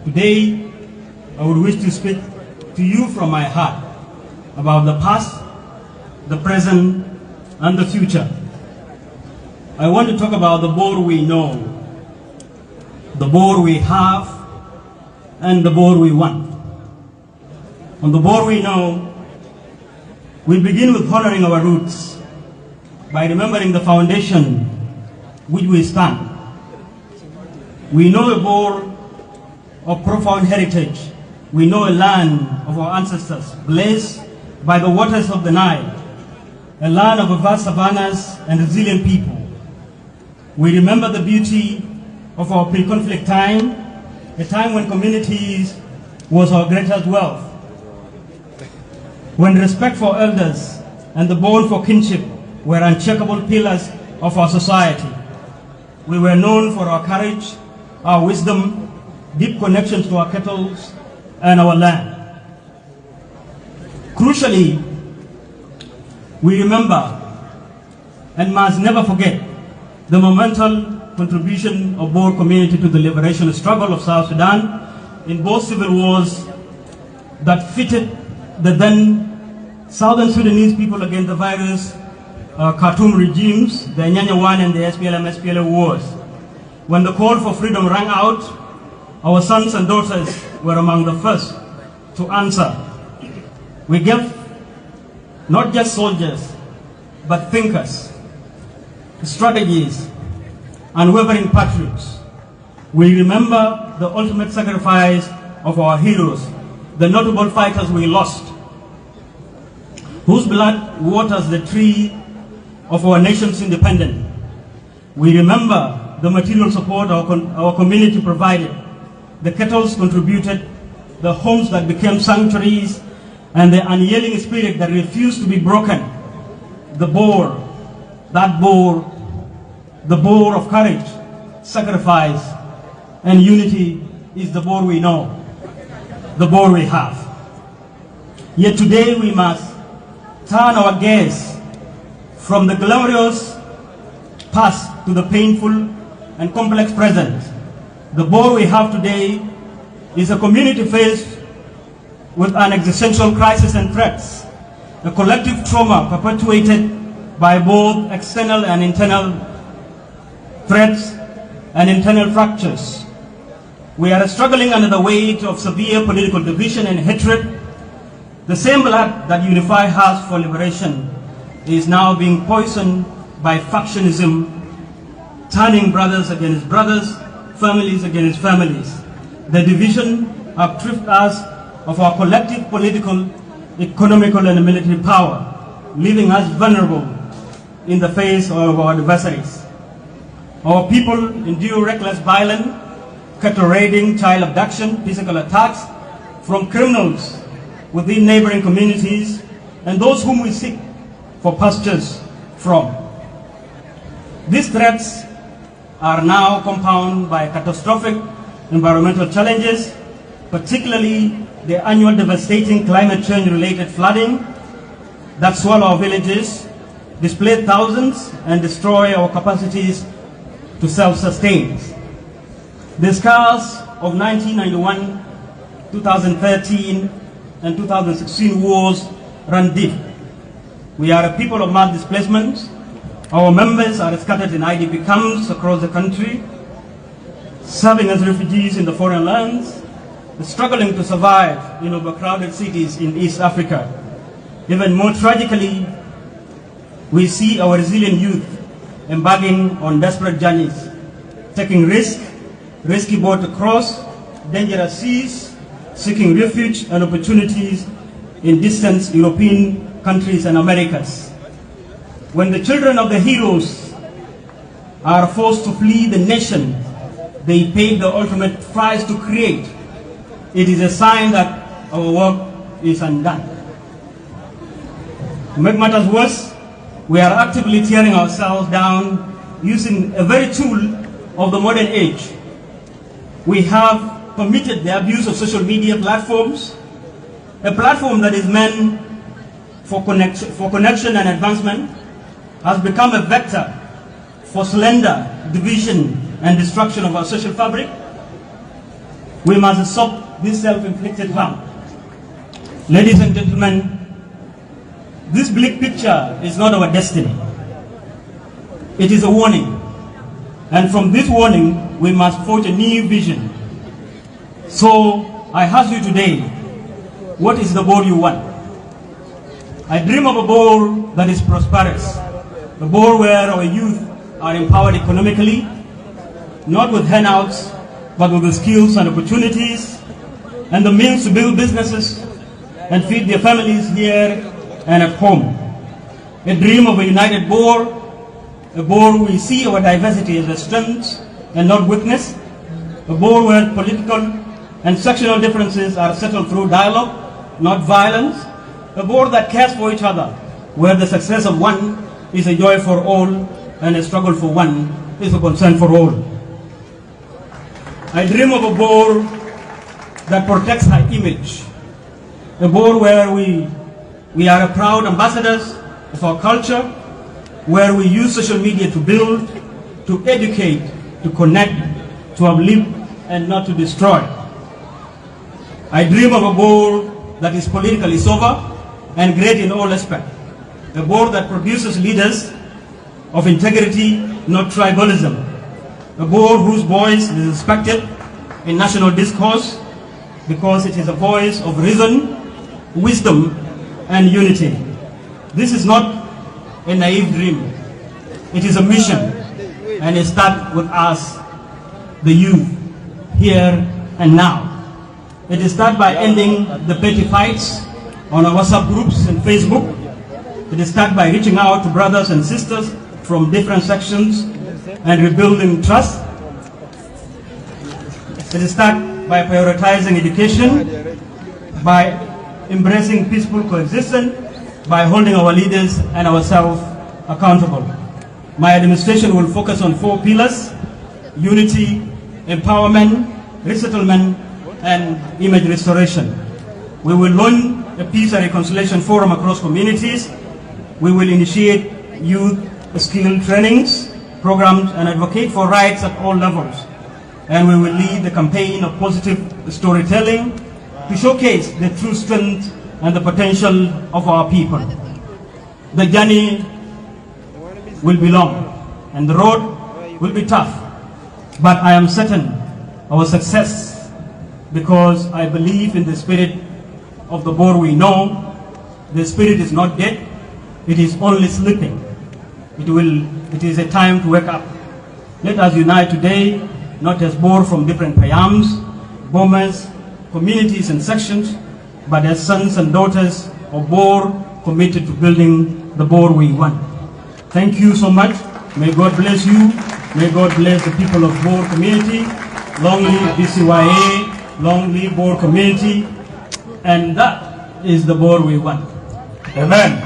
Today, I would wish to speak to you from my heart about the past, the present, and the future. I want to talk about the board we know, the board we have, and the board we want. On the board we know, we begin with honoring our roots by remembering the foundation which we stand. We know a board of profound heritage. We know a land of our ancestors, blessed by the waters of the Nile, a land of vast savannas and resilient people. We remember the beauty of our pre-conflict time, a time when communities was our greatest wealth, when respect for elders and the bond for kinship were unshakable pillars of our society. We were known for our courage, our wisdom, deep connections to our kettles and our land. Crucially, we remember and must never forget the monumental contribution of Boer community to the liberation struggle of South Sudan in both civil wars that fitted the then Southern Sudanese people against the various Khartoum regimes, the Nyanya 1 and the SPLM-SPLA wars. When the call for freedom rang out, our sons and daughters were among the first to answer. We gave not just soldiers, but thinkers, strategies, unwavering patriots. We remember the ultimate sacrifice of our heroes, the notable fighters we lost, whose blood waters the tree of our nation's independence. We remember the material support our community provided, the kettles contributed, the homes that became sanctuaries, and the unyielding spirit that refused to be broken. The boar, the boar of courage, sacrifice, and unity is the boar we know, the boar we have. Yet today we must turn our gaze from the glorious past to the painful and complex present. The boar we have today is a community faced with an existential crisis and threats, a collective trauma perpetuated by both external and internal threats and internal fractures. We are struggling under the weight of severe political division and hatred. The same blood that unified us for liberation is now being poisoned by factionism, turning brothers against brothers, families against families. The division have stripped us of our collective political, economical, and military power, leaving us vulnerable in the face of our adversaries. Our people endure reckless violence, cattle raiding, child abduction, physical attacks from criminals within neighboring communities and those whom we seek for pastures from. These threats are now compounded by catastrophic environmental challenges, particularly the annual devastating climate change-related flooding that swallow our villages, displace thousands, and destroy our capacities to self-sustain. The scars of 1991, 2013, and 2016 wars run deep. We are a people of mass displacement. Our members are scattered in IDP camps across the country, serving as refugees in the foreign lands, struggling to survive in overcrowded cities in East Africa. Even more tragically, we see our resilient youth embarking on desperate journeys, taking risky boats across dangerous seas, seeking refuge and opportunities in distant European countries and Americas. When the children of the heroes are forced to flee the nation they paid the ultimate price to create, it is a sign that our work is undone. To make matters worse, we are actively tearing ourselves down using a very tool of the modern age. We have permitted the abuse of social media platforms, a platform that is meant for connection and advancement, has become a vector for slender division and destruction of our social fabric. We must stop this self-inflicted harm. Ladies and gentlemen, this bleak picture is not our destiny. It is a warning. And from this warning, we must forge a new vision. So, I ask you today, what is the Bor you want? I dream of a Bor that is prosperous. A Bor where our youth are empowered economically, not with handouts, but with the skills and opportunities and the means to build businesses and feed their families here and at home. A dream of a united Bor, a Bor where we see our diversity as a strength and not weakness, a Bor where political and sectional differences are settled through dialogue, not violence, a Bor that cares for each other, where the success of one is a joy for all and a struggle for one is a concern for all. I dream of a Bor that protects her image, a Bor where we are proud ambassadors of our culture, where we use social media to build, to educate, to connect, to uplift, and not to destroy. I dream of a Bor that is politically sober and great in all aspects, a Bor that produces leaders of integrity, not tribalism, a Bor whose voice is respected in national discourse because it is a voice of reason, wisdom, and unity. This is not a naive dream. It is a mission, and it starts with us, the youth, here and now. It starts by ending the petty fights on our WhatsApp groups and Facebook. It starts by reaching out to brothers and sisters from different sections and rebuilding trust. It starts by prioritizing education, by embracing peaceful coexistence, by holding our leaders and ourselves accountable. My administration will focus on 4 pillars: unity, empowerment, resettlement, and image restoration. We will launch a peace and reconciliation forum across communities. We will initiate youth skill trainings, programs, and advocate for rights at all levels. And we will lead the campaign of positive storytelling to showcase the true strength and the potential of our people. The journey will be long and the road will be tough, but I am certain our success because I believe in the spirit of the Bor we know. The spirit is not dead, it is only sleeping. It is a time to wake up. Let us unite today, not as Bor from different payams, bombers, communities and sections, but as sons and daughters of Bor committed to building the Bor we want. Thank you so much. May God bless you. May God bless the people of Bor community. Long live BCYA, long live Bor community. And that is the Bor we want. Amen.